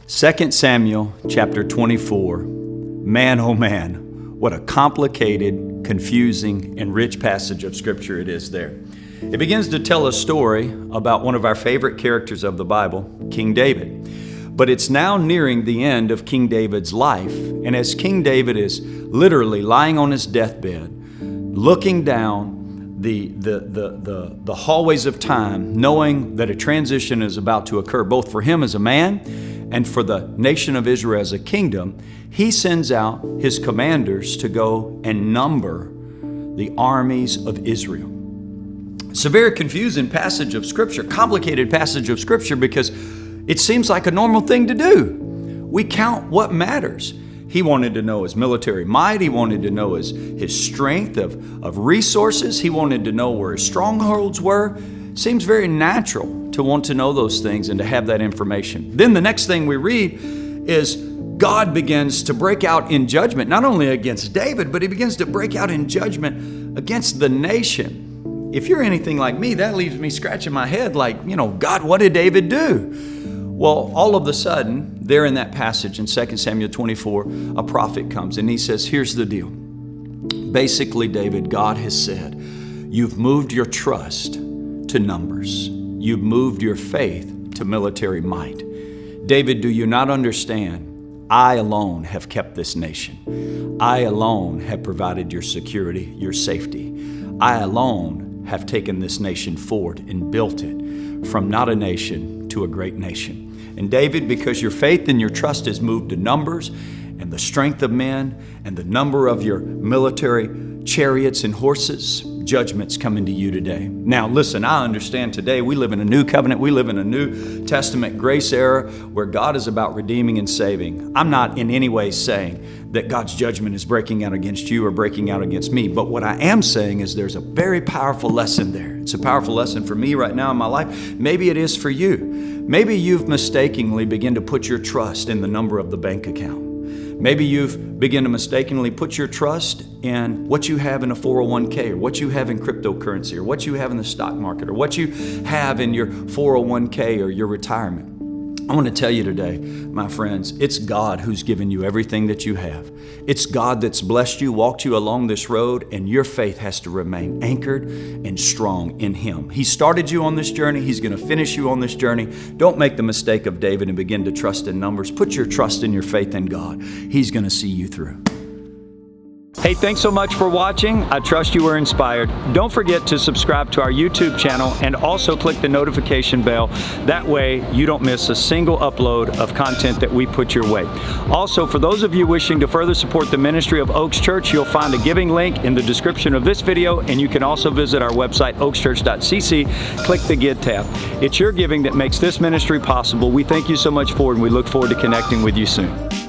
2 Samuel chapter 24. Man, oh man, what a complicated, confusing, and rich passage of Scripture it is there. It begins to tell a story about one of our favorite characters of the Bible, King David. But it's now nearing the end of King David's life, and as King David is literally lying on his deathbed, looking down the hallways of time, knowing that a transition is about to occur, both for him as a man and for the nation of Israel as a kingdom, he sends out his commanders to go and number the armies of Israel. It's a very confusing passage of Scripture, complicated passage of Scripture, because it seems like a normal thing to do. We count what matters. He wanted to know his military might. He wanted to know his strength of resources. He wanted to know where his strongholds were. Seems very natural to want to know those things and to have that information. Then the next thing we read is God begins to break out in judgment, not only against David, but he begins to break out in judgment against the nation. If you're anything like me, that leaves me scratching my head like, God, what did David do? Well, all of a sudden, there in that passage in 2 Samuel 24, a prophet comes and he says, here's the deal. Basically, David, God has said, you've moved your trust to numbers. You've moved your faith to military might. David, do you not understand? I alone have kept this nation. I alone have provided your security, your safety. I alone have taken this nation forward and built it from not a nation to a great nation. And David, because your faith and your trust has moved to numbers and the strength of men and the number of your military chariots and horses, judgment's coming to you today. Now listen, I understand today we live in a new covenant. We live in a New Testament grace era where God is about redeeming and saving. I'm not in any way saying that God's judgment is breaking out against you or breaking out against me. But what I am saying is there's a very powerful lesson there. It's a powerful lesson for me right now in my life. Maybe it is for you. Maybe you've mistakenly begun to put your trust in the number of the bank account. Maybe you've begun to mistakenly put your trust in what you have in a 401k or what you have in cryptocurrency or what you have in the stock market or what you have in your 401k or your retirement. I want to tell you today, my friends, it's God who's given you everything that you have. It's God that's blessed you, walked you along this road, and your faith has to remain anchored and strong in Him. He started you on this journey. He's going to finish you on this journey. Don't make the mistake of David and begin to trust in numbers. Put your trust in your faith in God. He's going to see you through. Hey, thanks so much for watching. I trust you were inspired. Don't forget to subscribe to our YouTube channel and also click the notification bell. That way you don't miss a single upload of content that we put your way. Also, for those of you wishing to further support the ministry of Oaks Church, you'll find a giving link in the description of this video, and you can also visit our website, oakschurch.cc. Click the Give tab. It's your giving that makes this ministry possible. We thank you so much for it, and we look forward to connecting with you soon.